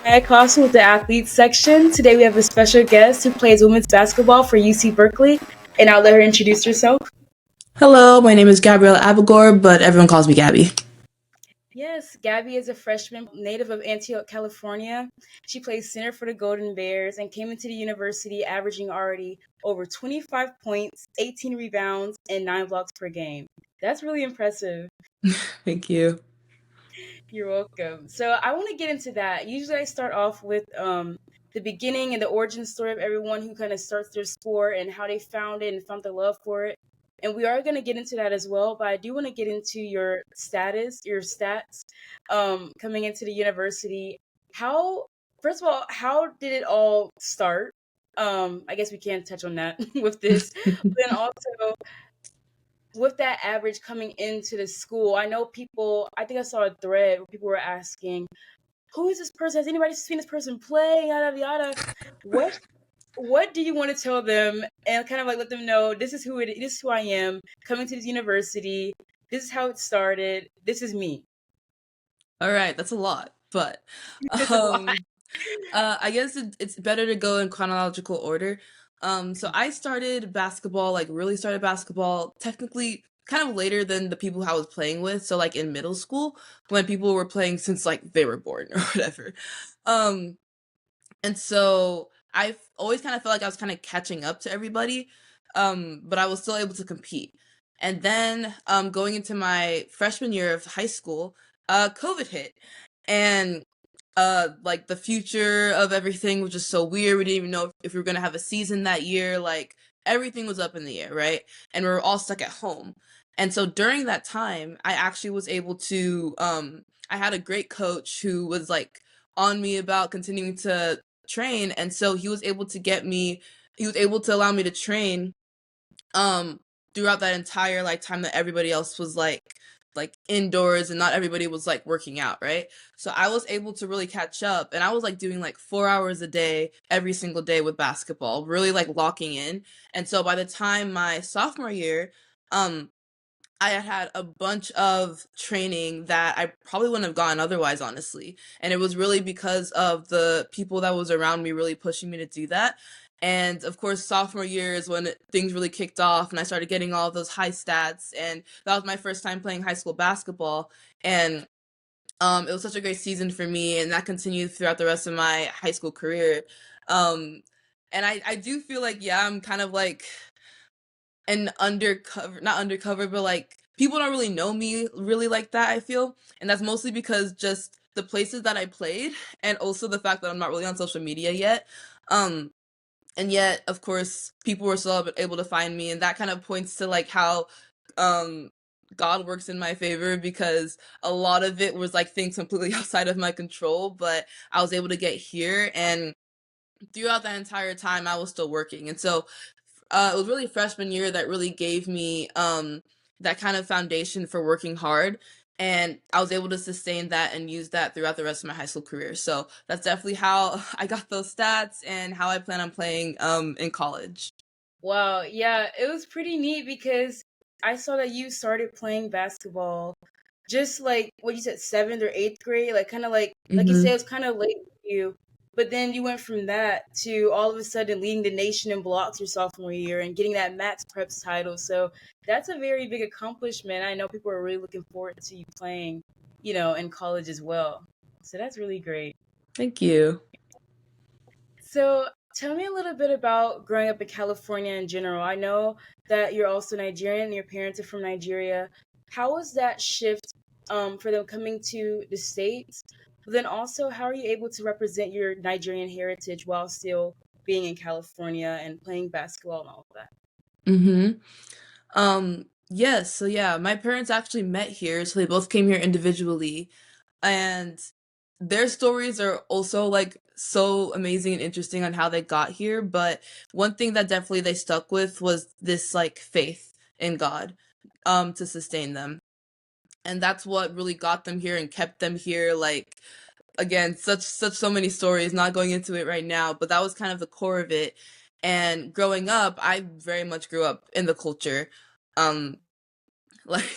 Crossing with the athletes section. Today we have a special guest who plays women's basketball for UC Berkeley, and I'll let her introduce herself. Hello, my name is Gabrielle Abigor, but everyone calls me Gabby. Yes, Gabby is a freshman native of Antioch, California. She plays center for the Golden Bears and came into the university averaging already over 25 points, 18 rebounds, and 9 blocks per game. That's really impressive. Thank you. You're welcome. So I want to get into that. Usually I start off with the beginning and the origin story of everyone who kind of starts their sport and how they found it and found the love for it. And we are going to get into that as well, but I do want to get into your status, your stats coming into the university. How, first of all, how did it all start? I guess we can touch on that with this. But then also, with that average coming into the school, I know people, I think I saw a thread where people were asking, who is this person? Has anybody seen this person play? Yada yada. What what do you want to tell them and kind of like let them know this is who I am, coming to this university, this is how it started, this is me. All right, that's a lot, but It's a lot. um, I guess it's better to go in chronological order. So I started basketball, like really started basketball, technically kind of later than the people I was playing with. So like in middle school, when people were playing since like they were born or whatever. Um, and so I've always kind of felt like I was kind of catching up to everybody, but I was still able to compete. And then going into my freshman year of high school, COVID hit, and like the future of everything was just so weird. We didn't even know if we were gonna have a season that year. Like everything was up in the air, right? And we were all stuck at home. And so during that time, I actually was able to. I had a great coach who was like on me about continuing to train, and so he was able to get me. He was able to allow me to train um throughout that entire like time that everybody else was like indoors and not everybody was like working out, right? So I was able to really catch up, and I was like doing like 4 hours a day every single day with basketball, really like locking in. And so by the time my sophomore year, um I had had a bunch of training that I probably wouldn't have gotten otherwise, honestly. And it was really because of the people that was around me really pushing me to do that. And of course, sophomore year is when things really kicked off, and I started getting all of those high stats. And that was my first time playing high school basketball. And it was such a great season for me, and that continued throughout the rest of my high school career. Um, and I do feel like, yeah, I'm kind of like and undercover, not undercover, but like people don't really know me really like that, I feel. And that's mostly because just the places that I played, and also the fact that I'm not really on social media yet. um and yet of course people were still able to find me, and that kind of points to like how um God works in my favor, because a lot of it was like things completely outside of my control, but I was able to get here. And throughout that entire time I was still working. And so it was really freshman year that really gave me that kind of foundation for working hard, and I was able to sustain that and use that throughout the rest of my high school career. So that's definitely how I got those stats and how I plan on playing in college. Wow, yeah, it was pretty neat because I saw that you started playing basketball just like what you said, seventh or eighth grade, like kind of like you said, it Hmm. was kind of late for you. But then you went from that to all of a sudden leading the nation in blocks your sophomore year and getting that Max Preps title. So that's a very big accomplishment. I know people are really looking forward to you playing, in college as well. So that's really great. Thank you. So tell me a little bit about growing up in California in general. I know that you're also Nigerian and your parents are from Nigeria. How was that shift for them coming to the States? But then also, how are you able to represent your Nigerian heritage while still being in California and playing basketball and all of that? Hmm. Yes, so yeah, my parents actually met here, so they both came here individually. And their stories are also like so amazing and interesting on how they got here. But one thing that definitely they stuck with was this like faith in God to sustain them. And that's what really got them here and kept them here. Like again, such so many stories, not going into it right now, but that was kind of the core of it. And growing up, I very much grew up in the culture. Um like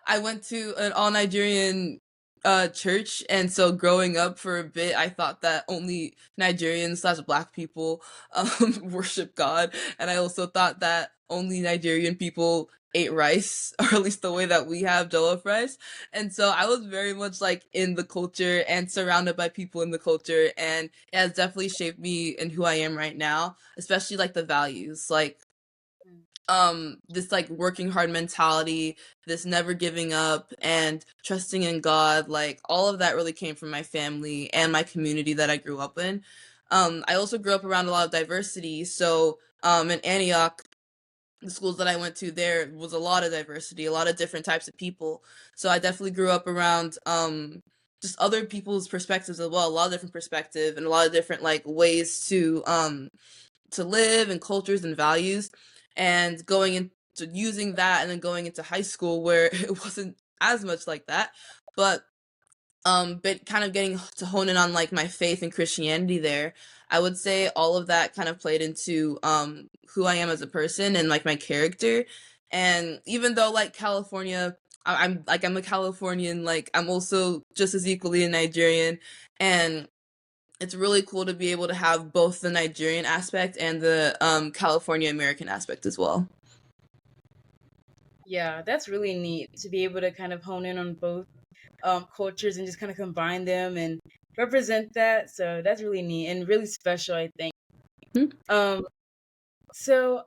I went to an all Nigerian church, and so growing up for a bit I thought that only Nigerians slash black people worship God, and I also thought that only Nigerian people ate rice, or at least the way that we have jollof rice. And so I was very much like in the culture and surrounded by people in the culture, and it has definitely shaped me and who I am right now, especially like the values, like this like working hard mentality, this never giving up and trusting in God, like all of that really came from my family and my community that I grew up in. I also grew up around a lot of diversity, so in Antioch, the schools that I went to, there was a lot of diversity, a lot of different types of people. So I definitely grew up around just other people's perspectives as well, a lot of different perspective and a lot of different like ways to live and cultures and values, and going into using that and then going into high school where it wasn't as much like that, but kind of getting to hone in on like my faith and Christianity there. I would say all of that kind of played into who I am as a person and like my character. And even though like California, I'm a Californian, like I'm also just as equally a Nigerian, and it's really cool to be able to have both the Nigerian aspect and the California American aspect as well. Yeah, that's really neat to be able to kind of hone in on both cultures and just kind of combine them and represent that. So that's really neat and really special, I think. Hmm? Um, so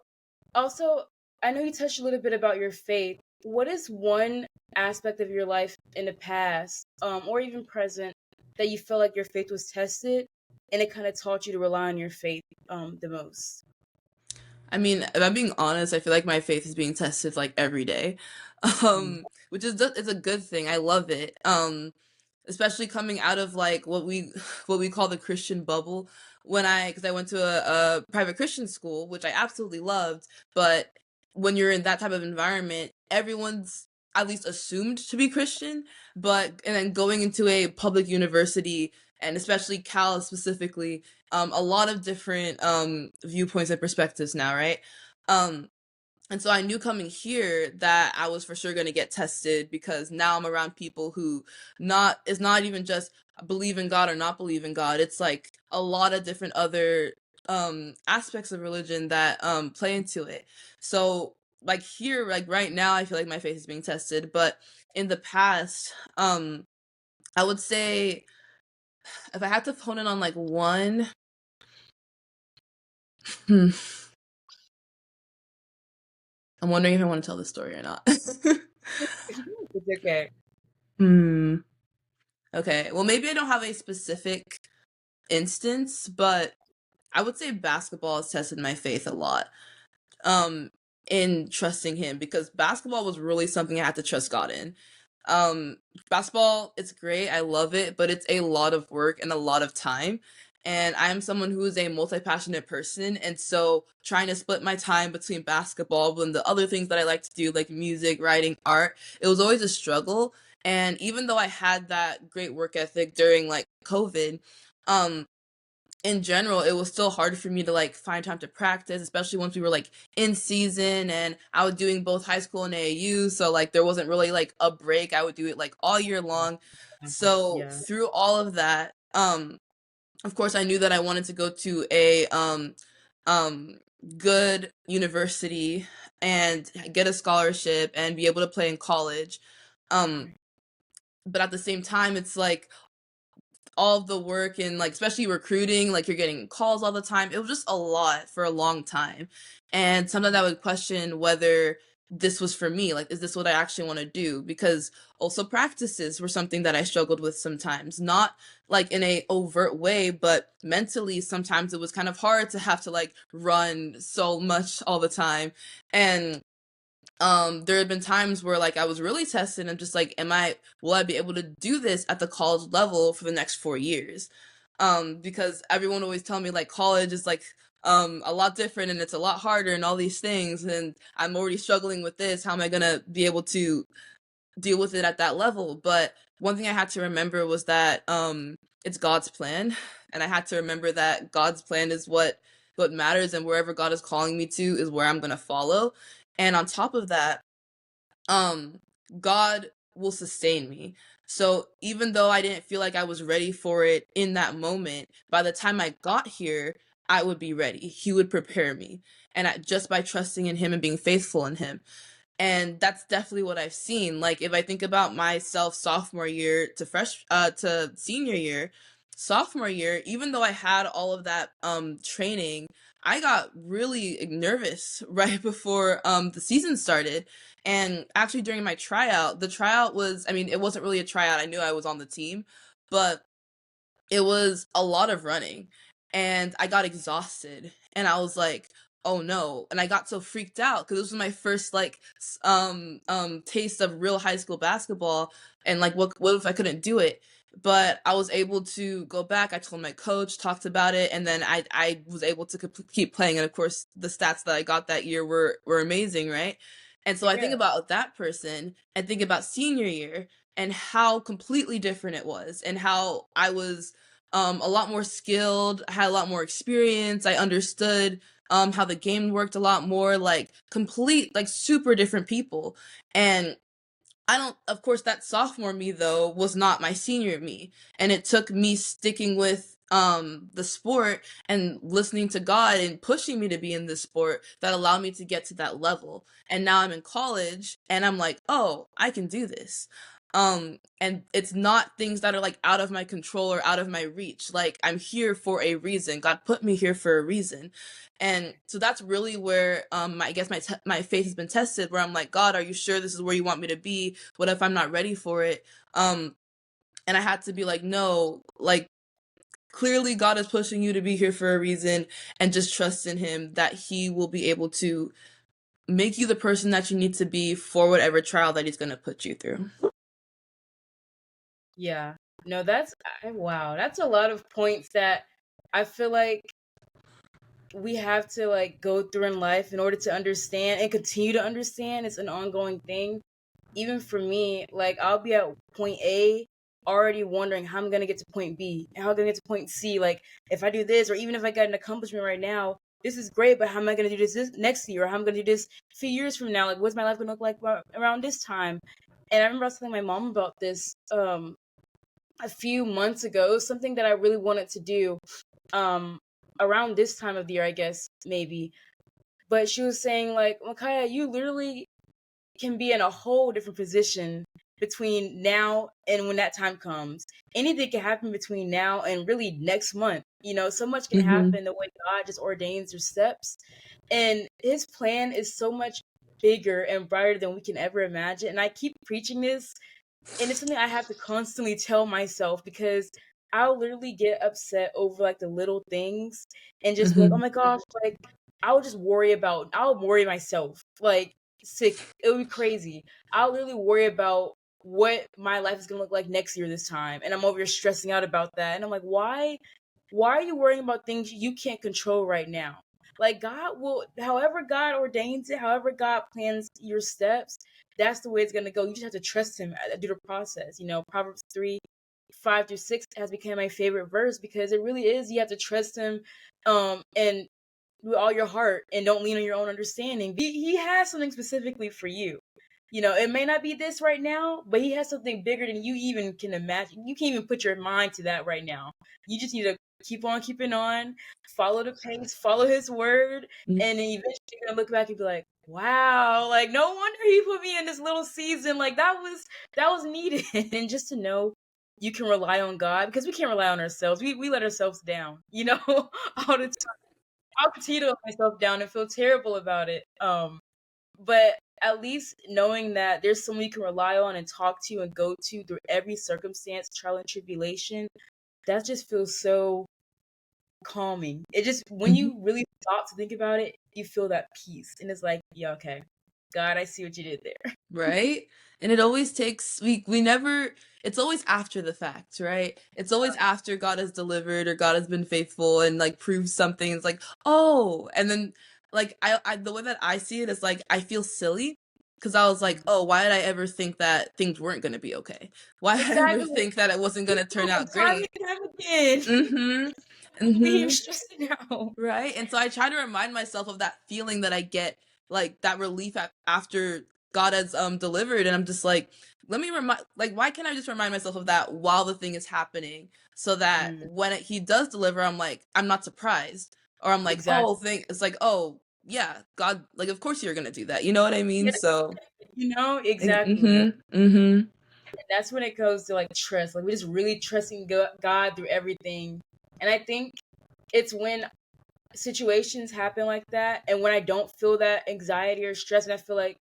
also, I know you touched a little bit about your faith. What is one aspect of your life in the past, or even present, that you felt like your faith was tested, and it kind of taught you to rely on your faith, the most? I mean, if I'm being honest, I feel like my faith is being tested like every day, Mm. which is it's a good thing. I love it. Especially coming out of like what we call the Christian bubble. When because I went to a private Christian school, which I absolutely loved, but when you're in that type of environment, everyone's at least assumed to be Christian, but and then going into a public university, and especially Cal specifically, a lot of different viewpoints and perspectives now, right? Um, and so I knew coming here that I was for sure going to get tested, because now I'm around people who not is not even just believe in God or not believe in God. It's like a lot of different other aspects of religion that play into it. So like here, like right now, I feel like my faith is being tested, but in the past, I would say if I had to hone in on like one, hmm, I'm wondering if I want to tell this story or not. It's okay. Hmm. Okay. Well, maybe I don't have a specific instance, but I would say basketball has tested my faith a lot. Um, in trusting him, because basketball was really something I had to trust God in. Um, Basketball, it's great. I love it, but it's a lot of work and a lot of time. And I'm someone who is a multi-passionate person, and so trying to split my time between basketball and the other things that I like to do, like music, writing, art, it was always a struggle. And even though I had that great work ethic during like COVID, um, in general, it was still hard for me to like find time to practice, especially once we were like in season and I was doing both high school and AAU. So like there wasn't really like a break. I would do it like all year long. So Yeah. through all of that, of course I knew that I wanted to go to a um good university and get a scholarship and be able to play in college. Um, but at the same time, it's like all of the work and like especially recruiting, like you're getting calls all the time. It was just a lot for a long time. And sometimes I would question whether this was for me. Like, is this what I actually want to do? Because also practices were something that I struggled with sometimes. Not like in a overt way, but mentally sometimes it was kind of hard to have to like run so much all the time. And there had been times where like I was really tested and just like, will I be able to do this at the college level for the next 4 years? Because everyone always tell me like college is like a lot different and it's a lot harder and all these things, and I'm already struggling with this. How am I gonna be able to deal with it at that level? But one thing I had to remember was that it's God's plan, and I had to remember that God's plan is what matters, and wherever God is calling me to is where I'm gonna follow. And on top of that, um God will sustain me. So even though I didn't feel like I was ready for it in that moment, by the time I got here, I would be ready. He would prepare me. And just by trusting in him and being faithful in him. And that's definitely what I've seen. Like if I think about myself sophomore year to senior year, sophomore year, even though I had all of that training, I got really nervous right before the season started. And actually during my tryout, the tryout was, I mean, it wasn't really a tryout. I knew I was on the team, but it was a lot of running, and I got exhausted, and I was like, "Oh no." And I got so freaked out because this was my first like taste of real high school basketball, and like what if I couldn't do it? But I was able to go back. I told my coach, talked about it, and then I was able to keep playing. And of course, the stats that I got that year were amazing, right? And so I think Yeah. about that person and think about senior year and how completely different it was, and how I was a lot more skilled, I had a lot more experience. I understood how the game worked a lot more, like complete, like super different people. And I don't, of course, that sophomore me though was not my senior me. And it took me sticking with the sport and listening to God and pushing me to be in this sport that allowed me to get to that level. And now I'm in college and I'm like, oh, I can do this. And it's not things that are like out of my control or out of my reach. Like I'm here for a reason. God put me here for a reason. And so that's really where I guess my faith has been tested, where I'm like, God, are you sure this is where you want me to be? What if I'm not ready for it? And I had to be like, no, like clearly God is pushing you to be here for a reason, and just trust in him that he will be able to make you the person that you need to be for whatever trial that he's going to put you through. Yeah. No, wow. That's a lot of points that I feel like we have to like go through in life in order to understand and continue to understand. It's an ongoing thing. Even for me, like I'll be at point A already wondering how I'm gonna get to point B and how I'm gonna get to point C. Like if I do this, or even if I got an accomplishment right now, this is great, but how am I gonna do this next year? Or how am I gonna do this a few years from now? Like what's my life gonna look like around this time? And I remember I was telling my mom about this a few months ago, something that I really wanted to do um around this time of the year, I guess, maybe. But she was saying like, Makaya, you literally can be in a whole different position between now and when that time comes. Anything can happen between now and really next month. You know, so much can Mm-hmm. happen the way God just ordains your steps. And his plan is so much bigger and brighter than we can ever imagine. And I keep preaching this, and it's something I have to constantly tell myself because I'll literally get upset over like the little things and just be like, oh Mm-hmm. my gosh, like I'll worry myself. Like sick. It would be crazy. I'll literally worry about what my life is gonna look like next year this time. And I'm over here stressing out about that. And I'm like, why are you worrying about things you can't control right now? Like God will, however God ordains it, however God plans your steps, that's the way it's gonna go. You just have to trust Him do the process. You know, Proverbs 3:5-6 has become my favorite verse because it really is. You have to trust Him, and with all your heart, and don't lean on your own understanding. He has something specifically for you. You know, it may not be this right now, but he has something bigger than you even can imagine. You can't even put your mind to that right now. You just need to keep on keeping on, follow the pace, follow his word, and then eventually you're gonna look back and be like, wow, like no wonder he put me in this little season. Like that was needed. And just to know you can rely on God, because we can't rely on ourselves. We let ourselves down, you know, all the time. I'll continue to let myself down and feel terrible about it. But at least knowing that there's someone you can rely on and talk to and go to through every circumstance, trial and tribulation, that just feels so calming. It just, when Mm-hmm. you really stop to think about it, you feel that peace. And it's like, yeah, okay. God, I see what you did there. Right? And it always takes we never it's always after the fact, right? It's always after God has delivered or God has been faithful and like proved something. It's like, oh, and then like I the way that I see it is like I feel silly because I was like, oh, why did I ever think that things weren't gonna be okay? Why did I ever Exactly. think that it wasn't gonna turn out Time great? and time again. Mm-hmm. Over here Mm-hmm. stressing out. Right? And so I try to remind myself of that feeling that I get, like that relief after God has delivered, and I'm just like, let me remind, like, why can't I just remind myself of that while the thing is happening, so that Mm, when he does deliver, I'm like, I'm not surprised, or I'm like, oh, exactly. it's like, oh yeah, God, like, of course you're gonna do that, you know what I mean? Yeah, So exactly. mm-hmm, mm-hmm. And that's when it goes to like trust. Like we're just really trusting God through everything. And I think it's when situations happen like that, and when I don't feel that anxiety or stress, and I feel like,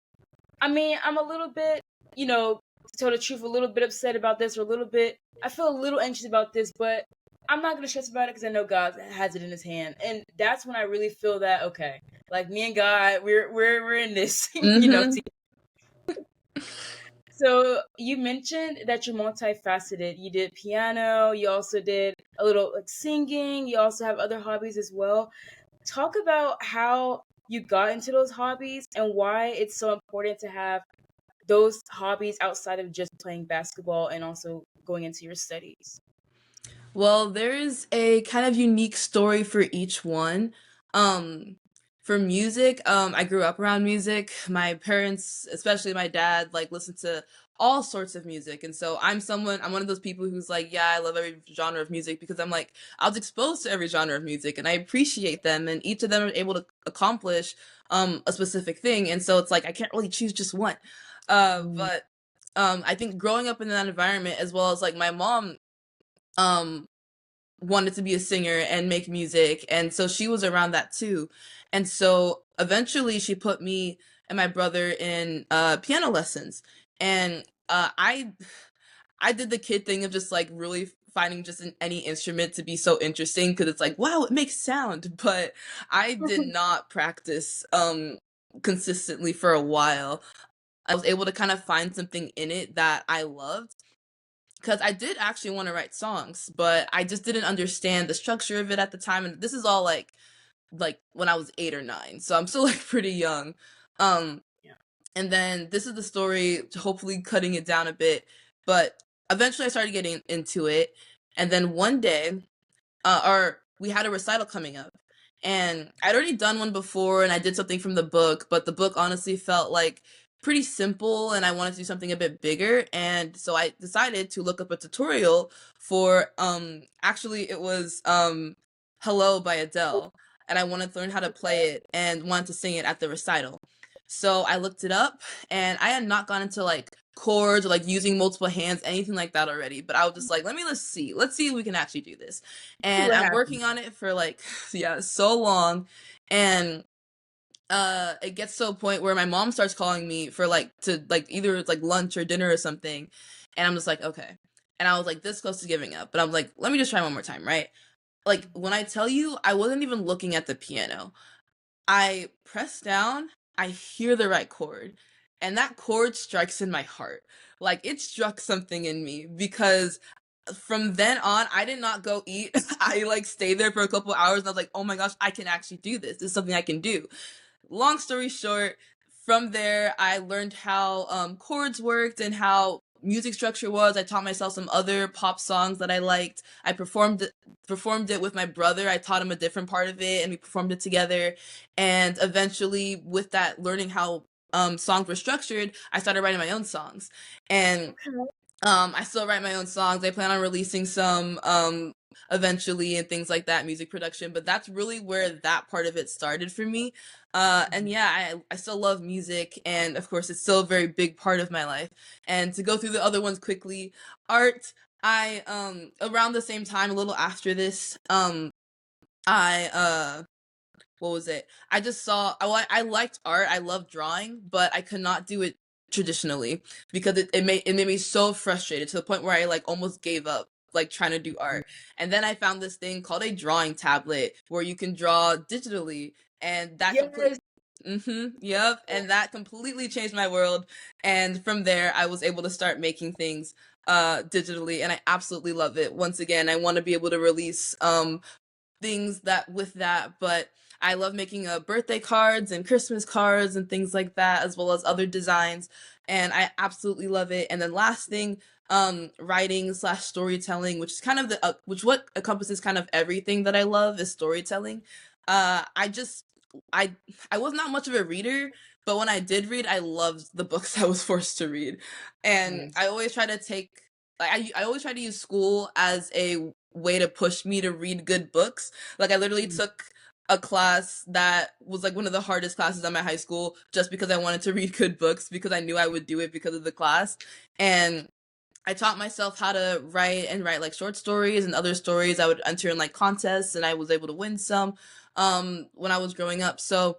I mean, I'm a little bit, to tell the truth, a little bit upset about this, or a little bit, I feel a little anxious about this, but I'm not gonna stress about it because I know God has it in His hand, and that's when I really feel that okay, like me and God, we're in this, Mm-hmm. So you mentioned that you're multifaceted. You did piano, you also did a little like singing, you also have other hobbies as well. Talk about how you got into those hobbies and why it's so important to have those hobbies outside of just playing basketball and also going into your studies. Well, there is a kind of unique story for each one. Um, for music, I grew up around music. My parents, especially my dad, like listened to all sorts of music. And so I'm one of those people who's like, yeah, I love every genre of music because I'm like, I was exposed to every genre of music and I appreciate them and each of them are able to accomplish a specific thing. And so it's like I can't really choose just one. Mm, But I think growing up in that environment as well as like my mom um wanted to be a singer and make music, and so she was around that too. And so eventually she put me and my brother in piano lessons. And I did the kid thing of just like really finding just any instrument to be so interesting because it's like, wow, it makes sound. But I did not practice consistently for a while. I was able to kind of find something in it that I loved, because I did actually want to write songs, but I just didn't understand the structure of it at the time. And this is all like when I was 8 or 9, so I'm still like pretty young. Um, yeah. and then this is the story, hopefully cutting it down a bit. But eventually, I started getting into it, and then one day, or we had a recital coming up, and I'd already done one before and I did something from the book, but the book honestly felt like pretty simple and I wanted to do something a bit bigger. And so I decided to look up a tutorial for actually it was Hello by Adele, and I wanted to learn how to play it and wanted to sing it at the recital. So I looked it up, and I had not gone into like chords or like using multiple hands, anything like that already. But I was just like, let's see if we can actually do this. See And what I'm happens. working on it for like yeah, so long. And it gets to a point where my mom starts calling me for like to like either like lunch or dinner or something. And I'm just like, okay. And I was like this close to giving up. But I'm like, let me just try one more time, right? Like when I tell you I wasn't even looking at the piano. I press down, I hear the right chord, and that chord strikes in my heart. Like it struck something in me because from then on, I did not go eat. I like stayed there for a couple hours and I was like, oh my gosh, I can actually do this. This is something I can do. Long story short, from there I learned how chords worked and how music structure was. I taught myself some other pop songs that I liked. I performed it with my brother. I taught him a different part of it and we performed it together. And eventually with that learning how songs were structured, I started writing my own songs. And Okay. I still write my own songs. I plan on releasing some eventually and things like that, music production, but that's really where that part of it started for me. And yeah, I still love music, and of course it's still a very big part of my life. And to go through the other ones quickly, art, I around the same time, a little after this, I what was it? I just saw I liked art. I love drawing, but I could not do it traditionally because it made me so frustrated to the point where I like almost gave up like trying to do art. And then I found this thing called a drawing tablet where you can draw digitally, and that complete Yes. yep, and that completely changed my world. And from there I was able to start making things digitally, and I absolutely love it. Once again, I want to be able to release things that with that, but I love making birthday cards and Christmas cards and things like that, as well as other designs, and I absolutely love it. And then last thing, writing slash storytelling, which is kind of the which what encompasses kind of everything that I love is storytelling. I just I I was not much of a reader, but when I did read, I loved the books I was forced to read. And I always try to take like I always try to use school as a way to push me to read good books. Like I literally took a class that was like one of the hardest classes at my high school just because I wanted to read good books because I knew I would do it because of the class. And I taught myself how to write like short stories and other stories. I would enter in like contests and I was able to win some when I was growing up. So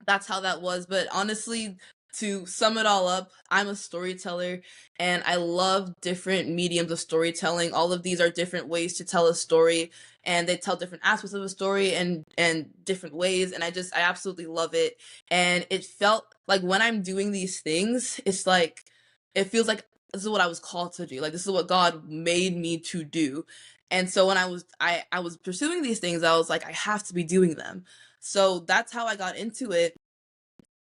that's how that was. But honestly, to sum it all up, I'm a storyteller and I love different mediums of storytelling. All of these are different ways to tell a story and they tell different aspects of a story and different ways, and I absolutely love it. And it felt like when I'm doing these things, it's like it feels like this is what I was called to do. Like this is what God made me to do. And so when I was pursuing these things, I was like I have to be doing them. So that's how I got into it,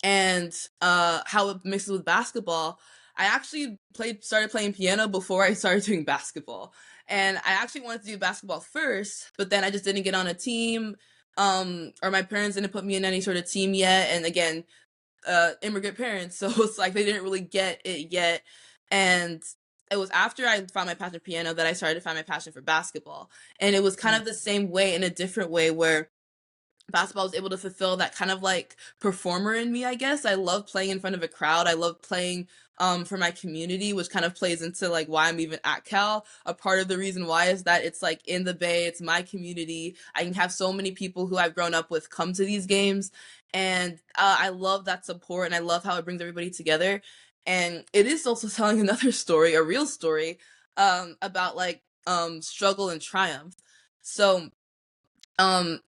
and how it mixes with basketball. I actually started playing piano before I started doing basketball. And I actually wanted to do basketball first, but then I just didn't get on a team, or my parents didn't put me in any sort of team yet. And again, immigrant parents, so it's like they didn't really get it yet. And it was after I found my passion for piano that I started to find my passion for basketball. And it was kind of the same way in a different way where basketball was able to fulfill that kind of like performer in me, I guess. I love playing in front of a crowd. I love playing for my community, which kind of plays into like why I'm even at Cal. A part of the reason why is that it's like in the Bay, it's my community. I can have so many people who I've grown up with come to these games, and I love that support and I love how it brings everybody together. And it is also telling another story, a real story, about like struggle and triumph. So um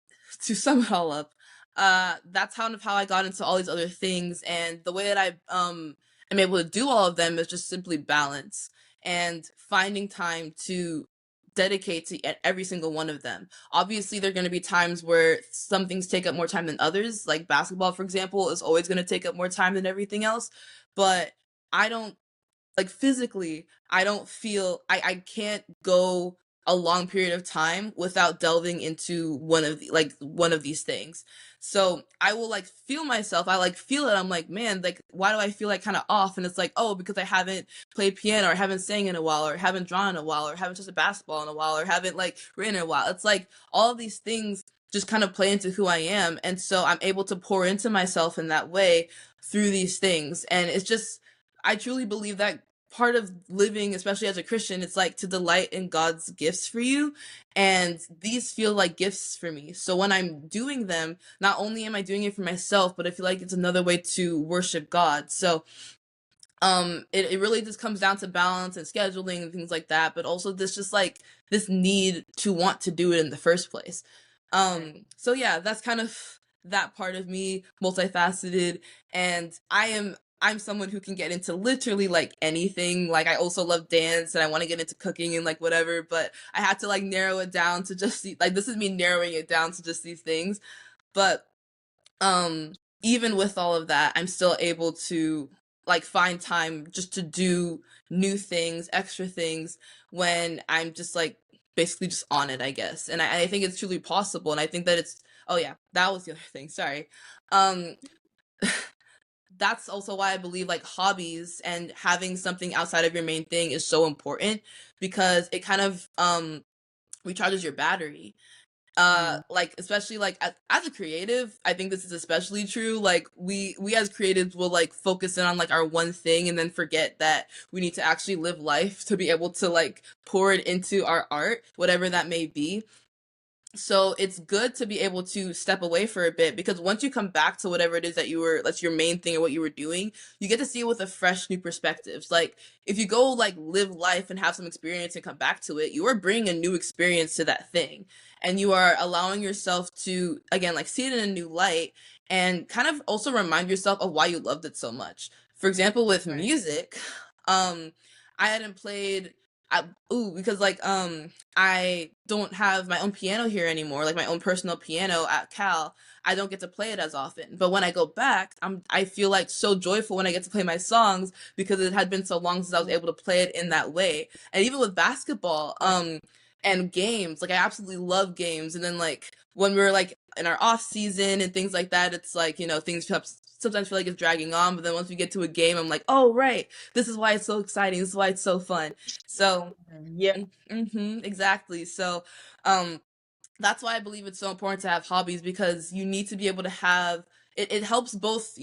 to sum it all up, that's kind of how I got into all these other things, and the way that I am able to do all of them is just simply balance and finding time to dedicate to every single one of them. Obviously there are going to be times where some things take up more time than others, like basketball for example is always going to take up more time than everything else, but I don't like physically I don't feel I can't go a long period of time without delving into one of these things. So I will like feel myself, I like feel it, I'm like, man, like why do I feel like kind of off? And it's like, oh, because I haven't played piano or haven't sang in a while or haven't drawn in a while or haven't touched a basketball in a while or haven't like written in a while. It's like all of these things just kind of play into who I am, and so I'm able to pour into myself in that way through these things. And it's just I truly believe that part of living, especially as a Christian, it's like to delight in God's gifts for you. And these feel like gifts for me. So when I'm doing them, not only am I doing it for myself, but I feel like it's another way to worship God. So it really just comes down to balance and scheduling and things like that, but also this just like this need to want to do it in the first place. So yeah, that's kind of that part of me, multifaceted. And I'm someone who can get into literally like anything. Like I also love dance and I want to get into cooking and like whatever, but I had to like narrow it down to just like this is me narrowing it down to just these things. But um even with all of that, I'm still able to like find time just to do new things, extra things when I'm just like basically just on it, I guess. And I think it's truly possible, and I think that it's oh yeah, that was the other thing, sorry. um that's also why I believe like hobbies and having something outside of your main thing is so important, because it kind of recharges your battery. Like especially like as a creative, I think this is especially true. Like we as creatives will like focus in on like our one thing and then forget that we need to actually live life to be able to like pour it into our art, whatever that may be. So it's good to be able to step away for a bit, because once you come back to whatever it is that's your main thing or what you were doing, you get to see it with a fresh new perspectives. Like if you go like live life and have some experience and come back to it, you are bringing a new experience to that thing, and you are allowing yourself to again like see it in a new light and kind of also remind yourself of why you loved it so much. For example, with music, I hadn't played I, ooh, because like I don't have my own piano here anymore, like my own personal piano at Cal. I don't get to play it as often. But when I go back, I feel like so joyful when I get to play my songs, because it had been so long since I was able to play it in that way. And even with basketball, and games. Like I absolutely love games. And then like when we're like in our off season and things like that, it's like, you know, things sometimes feel like it's dragging on, but then once we get to a game, I'm like, oh right, this is why it's so exciting. This is why it's so fun. So Yeah. exactly. So um that's why I believe it's so important to have hobbies, because you need to be able to have it helps both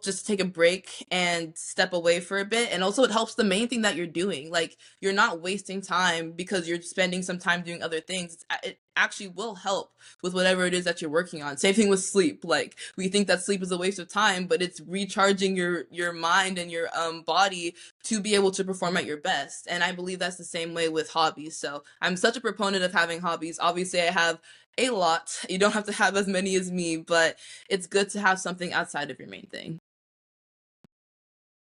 just take a break and step away for a bit, and also it helps the main thing that you're doing. Like you're not wasting time because you're spending some time doing other things. It actually will help with whatever it is that you're working on. Same thing with sleep. Like we think that sleep is a waste of time, but it's recharging your mind and your body to be able to perform at your best. And I believe that's the same way with hobbies. So I'm such a proponent of having hobbies. Obviously, I have a lot. You don't have to have as many as me, but it's good to have something outside of your main thing.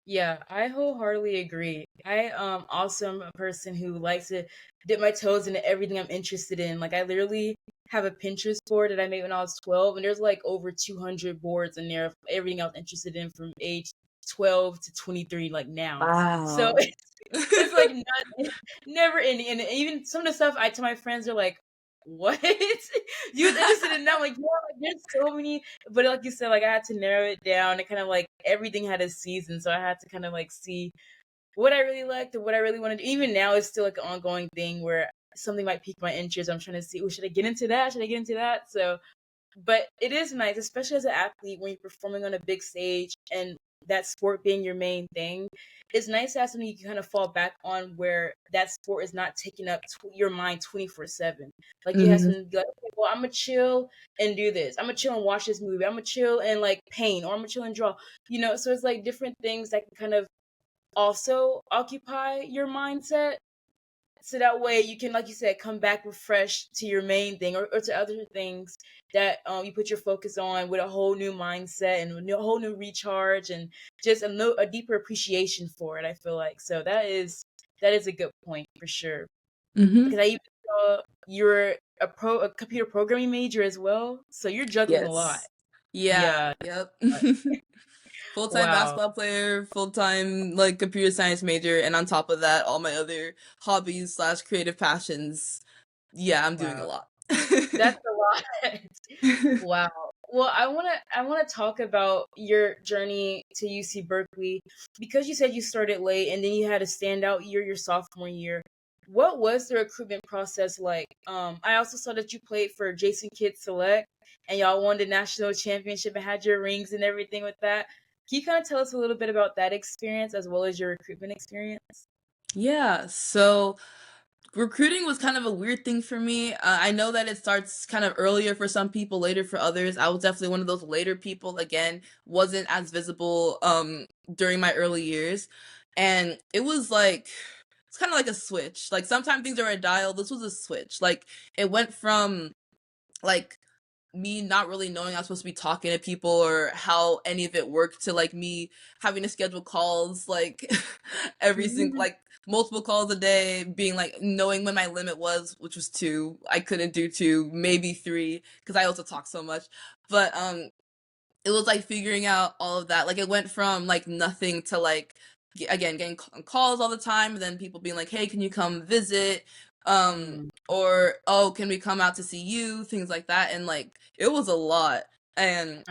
Yeah, I wholeheartedly agree. I also am a person who likes to dip my toes into everything I'm interested in. Like I literally have a Pinterest board that I made when I was 12, and there's like over 200 boards in there of everything I was interested in from age 12 to 23, like now. So Wow. it's like not never ending. And even some of the stuff I tell my friends, they're like, "What? You was interested in that?" I'm like, yeah, like, there's so many. But like you said, like I had to narrow it down. And kind of like everything had a season, so I had to kind of like see what I really liked and what I really wanted. Even now, it's still like an ongoing thing where something might pique my interest. I'm trying to see, oh, should I get into that? Should I get into that? So but it is nice, especially as an athlete, when you're performing on a big stage and that sport being your main thing. It's nice to have something you can kind of fall back on where that sport is not taking up your mind 24/7. Like you have Hmm. something to be like, okay, well, I'm gonna chill and do this. I'm gonna chill and watch this movie. I'm gonna chill and like paint, or I'm gonna chill and draw. So it's like different things that can kind of also occupy your mindset, so that way you can, like you said, come back refreshed to your main thing, or to other things that you put your focus on with a whole new mindset and a whole new recharge, and just a deeper appreciation for it. I feel like so that is a good point for sure, Hmm. because I even saw you're a computer programming major as well, so you're juggling a lot. Yes. Yeah. Yeah. Yep. uh, Full-time Wow. basketball player, full-time like computer science major, and on top of that, all my other hobbies slash creative passions. Yeah, I'm doing a Wow. lot. That's a lot. Wow. Well, I want to talk about your journey to UC Berkeley, because you said you started late and then you had a standout year your sophomore year. What was the recruitment process like? I also saw that you played for Jason Kidd Select and y'all won the national championship and had your rings and everything with that. Can you kind of tell us a little bit about that experience as well as your recruitment experience? Yeah, so recruiting was kind of a weird thing for me. I know that it starts kind of earlier for some people, later for others. I was definitely one of those later people. Again, wasn't as visible during my early years, and it was like it's kind of like a switch. Like sometimes things are a dial. This was a switch. Like it went from like me not really knowing I was supposed to be talking to people or how any of it worked, to like me having to schedule calls like every single like multiple calls a day, being like knowing when my limit was, which was two. I couldn't do two, maybe three, because I also talk so much. But it was like figuring out all of that. Like it went from like nothing to like again getting calls all the time, and then people being like, "Hey, can you come visit?" Mm. Or "Oh, can we come out to see you?" Things like that, and like it was a lot, and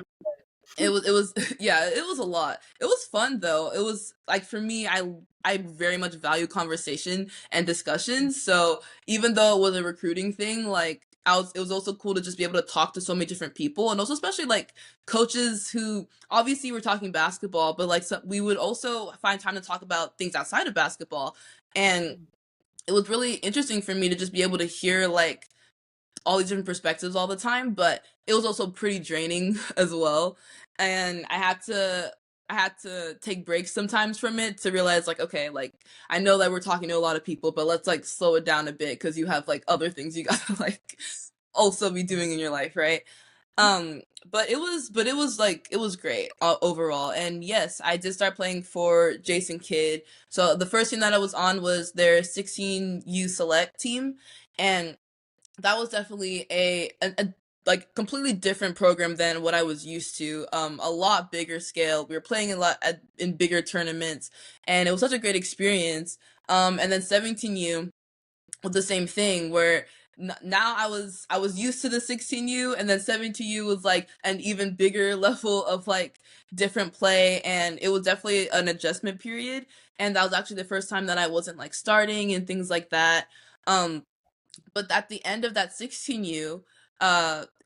it was yeah, it was a lot. It was fun though. It was like for me, I very much value conversation and discussion. So even though it was a recruiting thing, like it was also cool to just be able to talk to so many different people, and also especially like coaches who obviously were talking basketball, but like we would also find time to talk about things outside of basketball. And it was really interesting for me to just be able to hear like all these different perspectives all the time, but it was also pretty draining as well. And I had to take breaks sometimes from it to realize like, okay, like I know that we're talking to a lot of people, but let's like slow it down a bit, because you have like other things you gotta like also be doing in your life, right? Um, but it was like it was great overall. And yes, I did start playing for Jason Kidd. So the first team that I was on was their 16U select team, and that was definitely a like completely different program than what I was used to. A lot bigger scale. We were playing a lot in bigger tournaments, and it was such a great experience. And then 17U, the same thing where now I was used to the 16U, and then 17U was like an even bigger level of like different play, and it was definitely an adjustment period, and that was actually the first time that I wasn't like starting and things like that. um but at the end of that 16U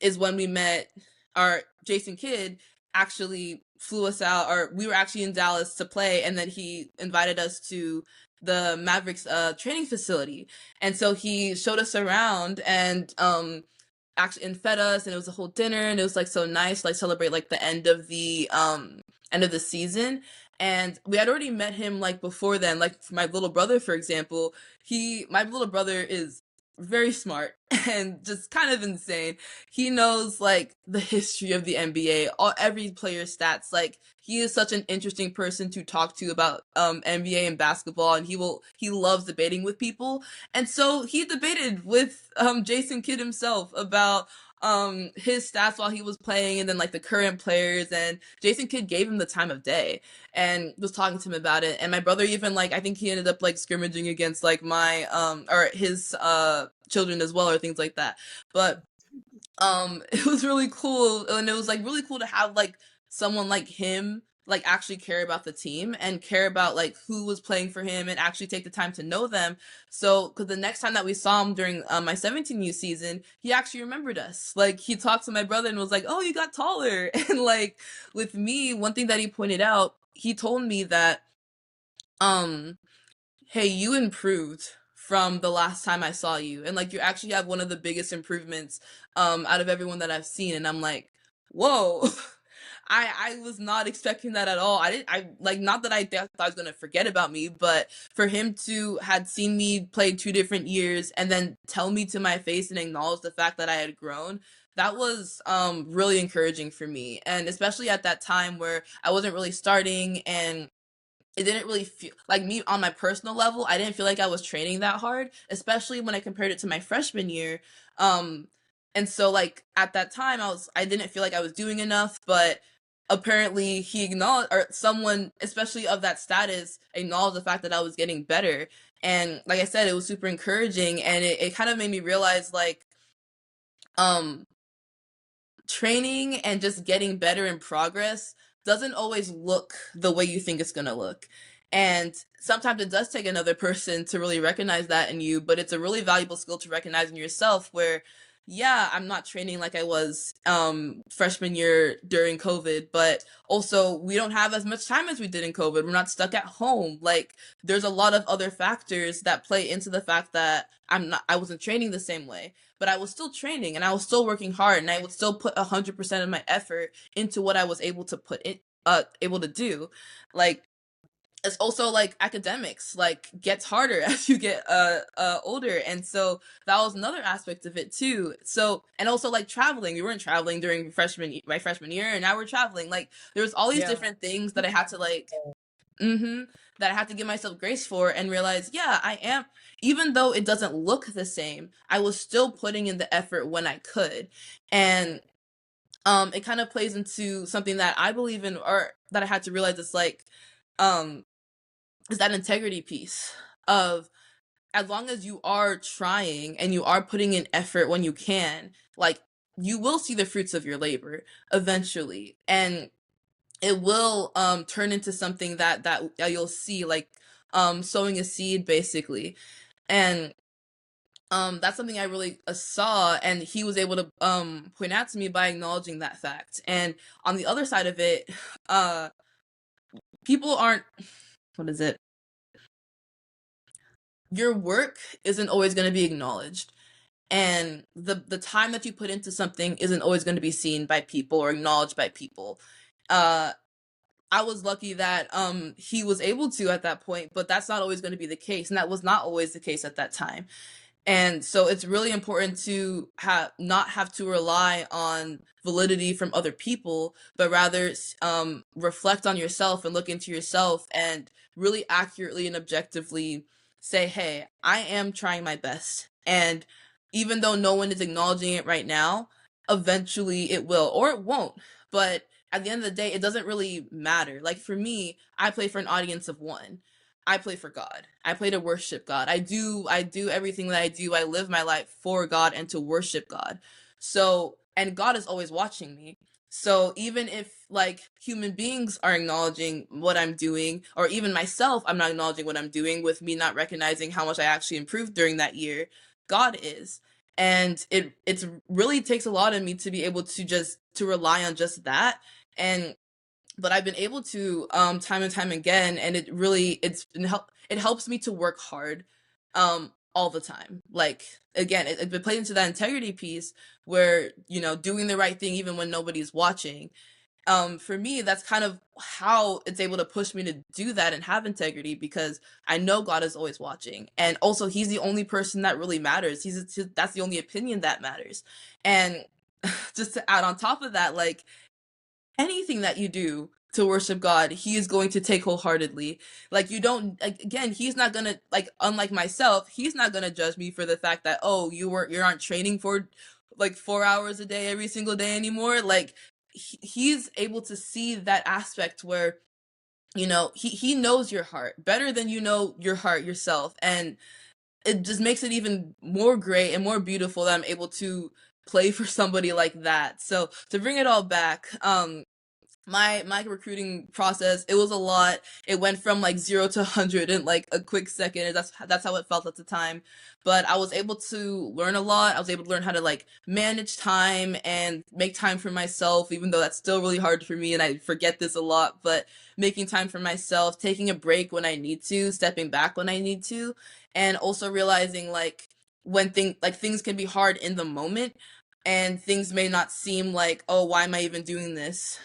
is when we met. Our Jason Kidd actually flew us out, or we were actually in Dallas to play, and then he invited us to the Mavericks training facility. And so he showed us around, and actually and fed us, and it was a whole dinner, and it was like so nice, like celebrate like the end of the season. And we had already met him like before then. Like for my little brother, for example, he my little brother is very smart and just kind of insane. He knows like the history of the NBA, every player's stats. Like he is such an interesting person to talk to about NBA and basketball, and he loves debating with people. And so he debated with Jason Kidd himself about his stats while he was playing, and then like the current players. And Jason Kidd gave him the time of day and was talking to him about it. And my brother even like, I think he ended up like scrimmaging against like my or his children as well, or things like that. But it was really cool, and it was like really cool to have like someone like him like actually care about the team and care about like who was playing for him, and actually take the time to know them. So because the next time that we saw him during my 17U season, he actually remembered us. Like he talked to my brother and was like, oh, you got taller. And like with me, one thing that he pointed out, he told me that um hey, you improved from the last time I saw you. And like you actually have one of the biggest improvements out of everyone that I've seen. And I'm like, whoa. I was not expecting that at all. I like, not that I thought I was gonna forget about me, but for him to had seen me play 2 different years and then tell me to my face and acknowledge the fact that I had grown, that was really encouraging for me. And especially at that time where I wasn't really starting, and it didn't really feel like me on my personal level. I didn't feel like I was training that hard, especially when I compared it to my freshman year. Um, and so like at that time, I didn't feel like I was doing enough, but apparently he acknowledged, or someone, especially of that status, acknowledged the fact that I was getting better. And like I said, it was super encouraging, and it kind of made me realize like, um, training and just getting better in progress doesn't always look the way you think it's going to look. And sometimes it does take another person to really recognize that in you, but it's a really valuable skill to recognize in yourself where, yeah, I'm not training like I was freshman year during COVID, but also we don't have as much time as we did in COVID. We're not stuck at home. Like there's a lot of other factors that play into the fact that I wasn't training the same way, but I was still training, and I was still working hard, and I would still put 100% of my effort into what I was able to able to do. Like it's also like academics like gets harder as you get older, and so that was another aspect of it too. So, and also like traveling, we weren't traveling during my freshman year, and now we're traveling. Like there was all these Yeah. different things that I had to like mm-hmm. That I have to give myself grace for, and realize, yeah, I am, even though it doesn't look the same, I was still putting in the effort when I could. And it kind of plays into something that I believe in, or that I had to realize. It's like, um, is that integrity piece of, as long as you are trying and you are putting in effort when you can, like you will see the fruits of your labor eventually. And it will turn into something that you'll see, like sowing a seed basically. And that's something I really saw, and he was able to point out to me by acknowledging that fact. And on the other side of it, uh people aren't, what is it, your work isn't always going to be acknowledged, and the time that you put into something isn't always going to be seen by people or acknowledged by people. uh I was lucky that he was able to at that point, but that's not always going to be the case, and that was not always the case at that time. And so it's really important to not have to rely on validity from other people, but rather reflect on yourself and look into yourself and really accurately and objectively say, hey, I am trying my best. And even though no one is acknowledging it right now, eventually it will, or it won't. But at the end of the day, it doesn't really matter. Like for me, I play for an audience of one. I play for God. I play to worship God. I do everything that I do. I live my life for God and to worship God. So, and God is always watching me. So even if like human beings are acknowledging what I'm doing, or even myself, I'm not acknowledging what I'm doing with me not recognizing how much I actually improved during that year, God is. And it's really takes a lot of me to be able to just to rely on just that. And but I've been able to time and time again, and it helps me to work hard all the time. Like again, it plays into that integrity piece where, you know, doing the right thing even when nobody's watching. For me, that's kind of how it's able to push me to do that and have integrity, because I know God is always watching, and also He's the only person that really matters. That's the only opinion that matters. And just to add on top of that, like anything that you do to worship God, He is going to take wholeheartedly. Like you don't like again, He's not gonna, like, unlike myself, He's not gonna judge me for the fact that, oh, you aren't training for like 4 hours a day every single day anymore. Like He's able to see that aspect where, you know, he knows your heart better than you know your heart yourself. And it just makes it even more great and more beautiful that I'm able to play for somebody like that. So to bring it all back, my recruiting process, it was a lot. It went from like 0 to 100 in like a quick second. That's how it felt at the time. But I was able to learn a lot. I was able to learn how to like manage time and make time for myself, even though that's still really hard for me and I forget this a lot. But making time for myself, taking a break when I need to, stepping back when I need to, and also realizing like when things can be hard in the moment, and things may not seem like, oh, why am I even doing this?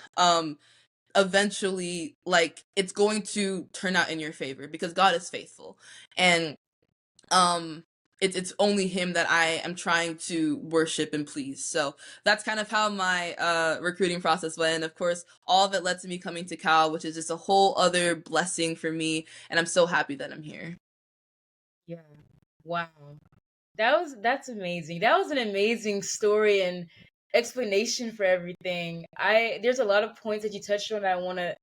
Eventually, like, it's going to turn out in your favor because God is faithful. And um it's only Him that I am trying to worship and please. So that's kind of how my recruiting process went. And of course, all of it led to me coming to Cal, which is just a whole other blessing for me, and I'm so happy that I'm here. Yeah. Wow. That's amazing. That was an amazing story and explanation for everything. I There's a lot of points that you touched on that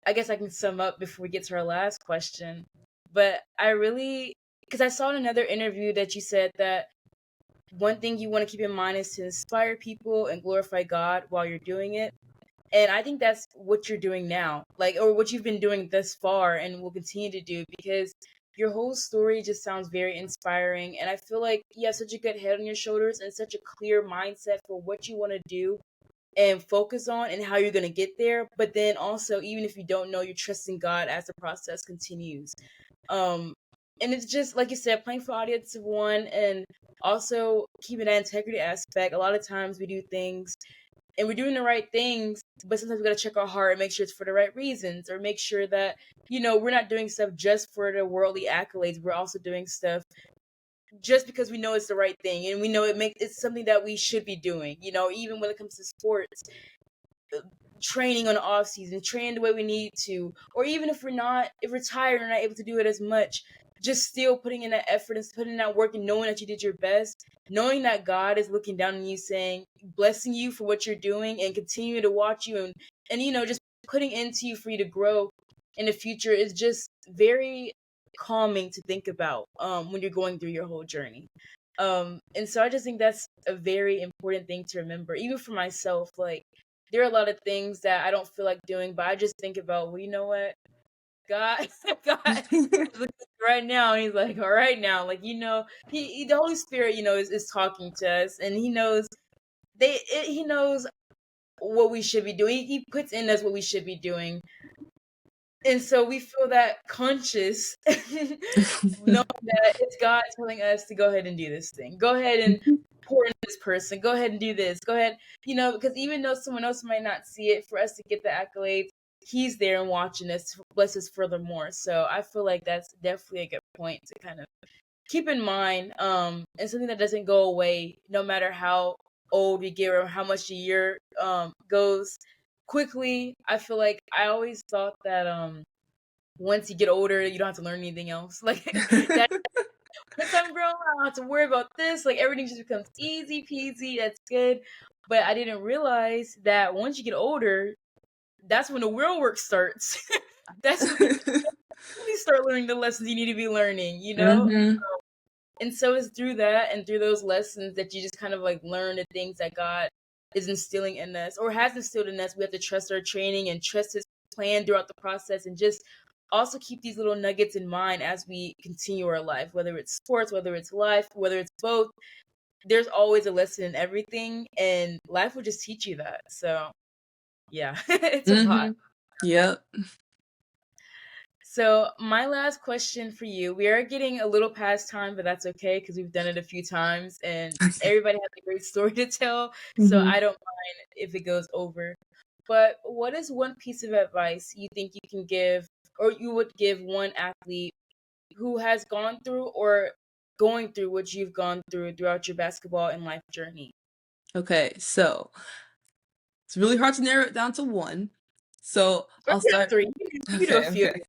I guess I can sum up before we get to our last question. But I really, because I saw in another interview that you said that one thing you want to keep in mind is to inspire people and glorify God while you're doing it. And I think that's what you're doing now, like, or what you've been doing thus far and will continue to do, because your whole story just sounds very inspiring. And I feel like you have such a good head on your shoulders and such a clear mindset for what you want to do and focus on and how you're going to get there. But then also, even if you don't know, you're trusting God as the process continues. Um, and it's just like you said, playing for audience of one, and also keeping that integrity aspect. A lot of times we do things and we're doing the right things, but sometimes we gotta check our heart and make sure it's for the right reasons, or make sure that, we're not doing stuff just for the worldly accolades. We're also doing stuff just because we know it's the right thing and we know it's something that we should be doing. Even when it comes to sports, training on the off season, training the way we need to, or even if we're tired and not able to do it as much, just still putting in that effort and putting in that work and knowing that you did your best, knowing that God is looking down on you, saying, blessing you for what you're doing and continuing to watch you, and just putting into you for you to grow in the future is just very calming to think about when you're going through your whole journey. And so I just think that's a very important thing to remember, even for myself. Like, there are a lot of things that I don't feel like doing, but I just think about, well, you know what? God, God is looking right now, and He's like, all right now, like, the Holy Spirit, is talking to us, and He knows what we should be doing. He puts in us what we should be doing, and so we feel that conscious, knowing that it's God telling us to go ahead and do this thing. Go ahead and pour into this person. Go ahead and do this. Go ahead, because even though someone else might not see it, for us to get the accolades, He's there and watching us to bless us furthermore. So I feel like that's definitely a good point to kind of keep in mind, and something that doesn't go away no matter how old we get or how much the year goes quickly. I feel like I always thought that once you get older, you don't have to learn anything else. Like, that once I'm grown, I don't have to worry about this. Like, everything just becomes easy peasy. That's good. But I didn't realize that once you get older, that's when the real work starts. That's when You start learning the lessons you need to be learning, Mm-hmm. And so it's through that and through those lessons that you just kind of like learn the things that God is instilling in us or has instilled in us. We have to trust our training and trust His plan throughout the process, and just also keep these little nuggets in mind as we continue our life, whether it's sports, whether it's life, whether it's both. There's always a lesson in everything, and life will just teach you that. So, yeah, it's a lot. Mm-hmm. Yep. So, my last question for you, we are getting a little past time, but that's okay because we've done it a few times and everybody has a great story to tell. So, Mm-hmm. I don't mind if it goes over. But what is one piece of advice you think you can give, or you would give one athlete who has gone through or going through what you've gone through throughout your basketball and life journey? Okay, so it's really hard to narrow it down to one. So Or I'll you can do start. three. You can do a Okay, few. okay.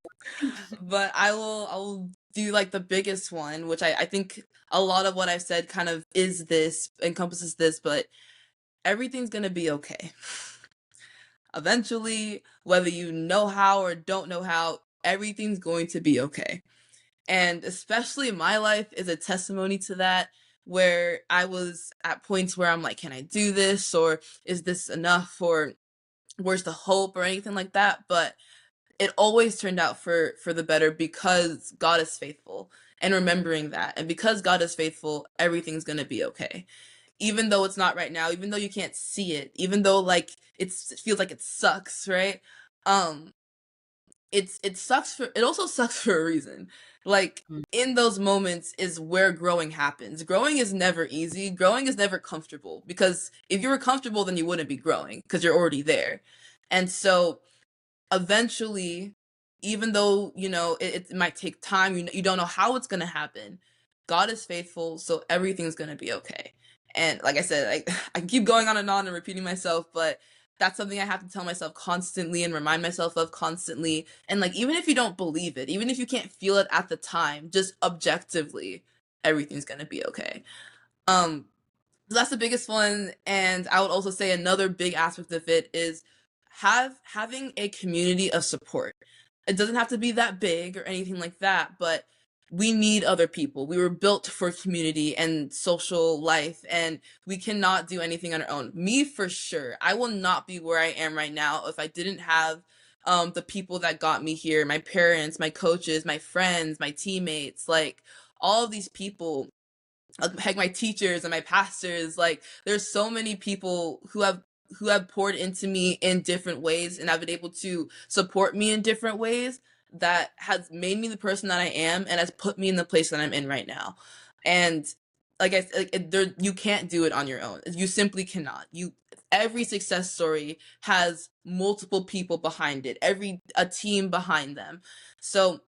But I will do like the biggest one, which I think a lot of what I've said kind of is this, encompasses this, but everything's gonna be okay. Eventually, whether you know how or don't know how, everything's going to be okay. And especially my life is a testimony to that, where I was at points where I'm like, can I do this? Or is this enough? Or where's the hope or anything like that? But it always turned out for the better because God is faithful, and remembering that. And because God is faithful, everything's going to be okay. Even though it's not right now, even though you can't see it, even though like it feels like it sucks, right? Um it sucks for, it also sucks for a reason. Like in those moments is where growing happens. Growing is never easy. Growing is never comfortable, because if you were comfortable then you wouldn't be growing because you're already there. And so eventually, even though it might take time, you don't know how it's going to happen, God is faithful, so everything's going to be okay. And like I said, I keep going on and repeating myself, but that's something I have to tell myself constantly and remind myself of constantly. And like, even if you don't believe it, even if you can't feel it at the time, just objectively, everything's going to be okay. um so that's the biggest one. And I would also say another big aspect of it is having a community of support. It doesn't have to be that big or anything like that, but we need other people. We were built for community and social life, and we cannot do anything on our own. Me, for sure. I will not be where I am right now if I didn't have the people that got me here, my parents, my coaches, my friends, my teammates, like all of these people, heck, my teachers and my pastors. Like there's so many people who have poured into me in different ways and have been able to support me in different ways, that has made me the person that I am and has put me in the place that I'm in right now. And like I said, you can't do it on your own. You simply cannot. Every success story has multiple people behind it, every a team behind them. So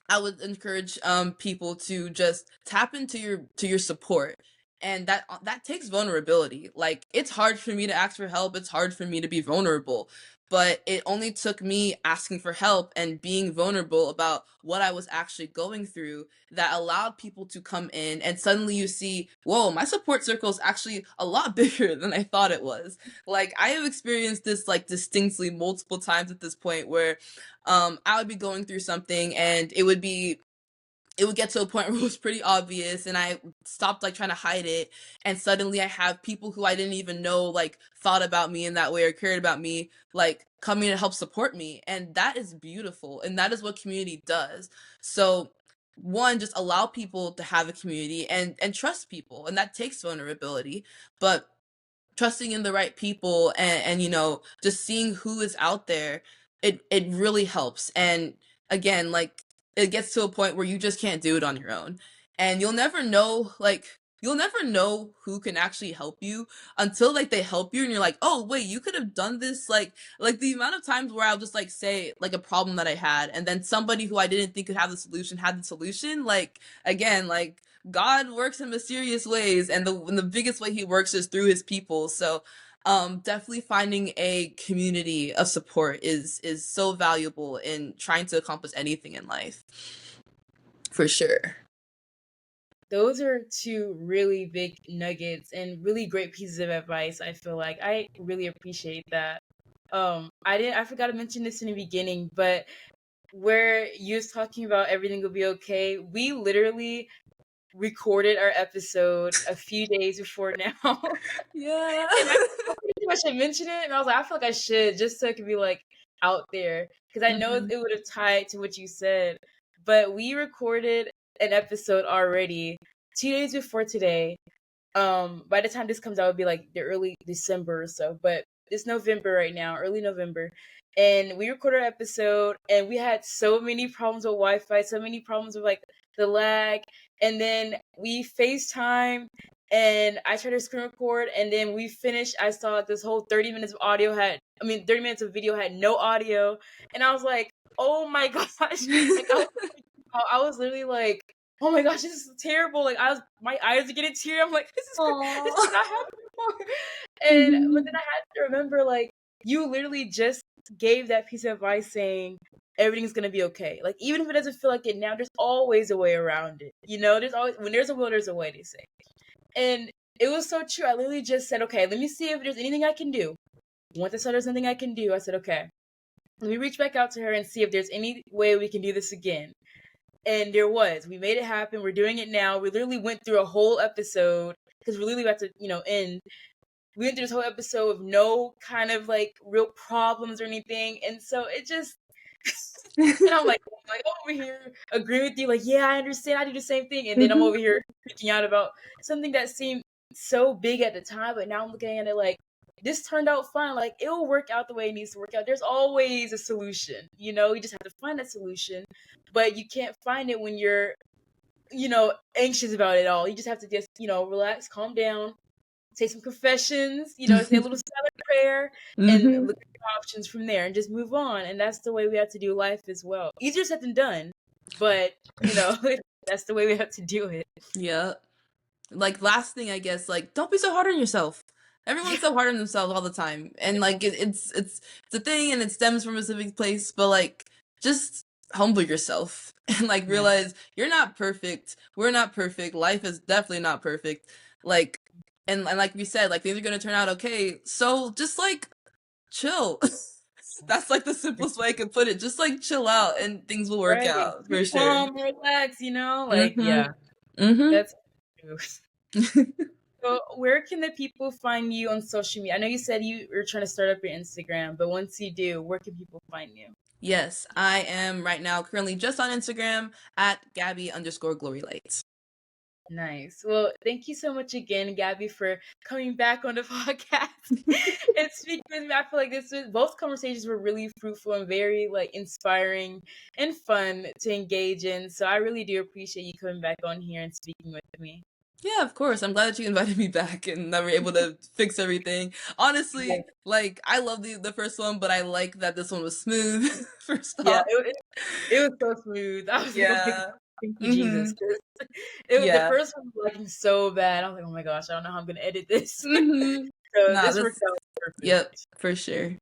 I would encourage people to just tap into your support, and that takes vulnerability. Like it's hard for me to ask for help. It's hard for me to be vulnerable, but it only took me asking for help and being vulnerable about what I was actually going through that allowed people to come in, and suddenly you see, whoa, my support circle is actually a lot bigger than I thought it was. Like I have experienced this like distinctly multiple times at this point, where I would be going through something and it would get to a point where it was pretty obvious, and I stopped like trying to hide it, and suddenly I have people who I didn't even know like thought about me in that way or cared about me, like coming to help support me. And that is beautiful, and that is what community does. So one, just allow people to have a community and trust people, and that takes vulnerability. But trusting in the right people, and just seeing who is out there, it really helps. And again, like it gets to a point where you just can't do it on your own, and you'll never know who can actually help you until like they help you and you're like, oh wait, you could have done this. Like the amount of times where I'll just like say like a problem that I had, and then somebody who I didn't think could have the solution had the solution. Like again, like God works in mysterious ways, and the biggest way He works is through His people. So, definitely finding a community of support is so valuable in trying to accomplish anything in life, for sure. Those are two really big nuggets and really great pieces of advice. I feel like I really appreciate that. I forgot to mention this in the beginning, but where you was talking about everything will be okay, we literally recorded our episode a few days before now. Yeah. And I think I should mention it. And I was like, I feel like I should, just so it could be like out there. Because I know Mhm. it would have tied to what you said. But we recorded an episode already 2 days before today. By the time this comes out, it would be like the early December or so. But it's November right now, early November. And we recorded our episode and we had so many problems with Wi-Fi, so many problems with like the lag. And then we FaceTime and I tried to screen record and then we finished. I saw this whole 30 minutes of 30 minutes of video had no audio. And I was like, oh my gosh. Like I was literally like, oh my gosh, this is terrible. Like my eyes are getting teary. I'm like, this Aw. is not happening anymore. But Mhm. then I had to remember, like, you literally just gave that piece of advice saying everything's gonna be okay. Like, even if it doesn't feel like it now, there's always a way around it. You know, there's always when there's a will, there's a way. They say, and it was so true. I literally just said, okay, let me see if there's anything I can do. Once I saw there's nothing I can do, I said, okay, let me reach back out to her and see if there's any way we can do this again. And there was. We made it happen. We're doing it now. We literally went through a whole episode because we're literally about to, end. We went through this whole episode with no kind of like real problems or anything. And so it just, and I'm like over here agreeing with you, like, yeah, I understand. I do the same thing. And then I'm Mhm. over here freaking out about something that seemed so big at the time, but now I'm looking at it like, this turned out fine. Like, it'll work out the way it needs to work out. There's always a solution, you just have to find that solution, but you can't find it when you're, anxious about it all. You just have to just, relax, calm down, say some confessions, say a little silent prayer, and Mhm. look at the options from there and just move on. And that's the way we have to do life as well. Easier said than done, but, that's the way we have to do it. Yeah. Like, last thing, I guess, like, don't be so hard on yourself. Everyone's so hard on themselves all the time, and like it's a thing, and it stems from a specific place. But like, just humble yourself and like Yeah. realize you're not perfect. We're not perfect. Life is definitely not perfect. Like, and like we said, like things are gonna turn out okay. So just like chill. That's like the simplest way I could put it. Just like chill out, and things will work Right. out Be for sure. calm, relax, like, Mhm. yeah, Mhm. that's true. So, where can the people find you on social media? I know you said you were trying to start up your Instagram, but once you do, where can people find you? Yes, I am right now currently just on Instagram at Gabby_glorylight. Nice. Well, thank you so much again, Gabby, for coming back on the podcast and speaking with me. I feel like both conversations were really fruitful and very like inspiring and fun to engage in. So I really do appreciate you coming back on here and speaking with me. Yeah, of course. I'm glad that you invited me back and that we're able to fix everything. Honestly, Yeah, like I love the first one, but I like that this one was smooth first yeah, off. it was so smooth. I was like, oh my god, Yeah. thank you, Jesus. Mhm. 'Cause the Yeah. first one was lagging so bad. I was like, oh my gosh, I don't know how I'm gonna edit this. Mhm. So Nah, this this worked out perfect. yep, for sure.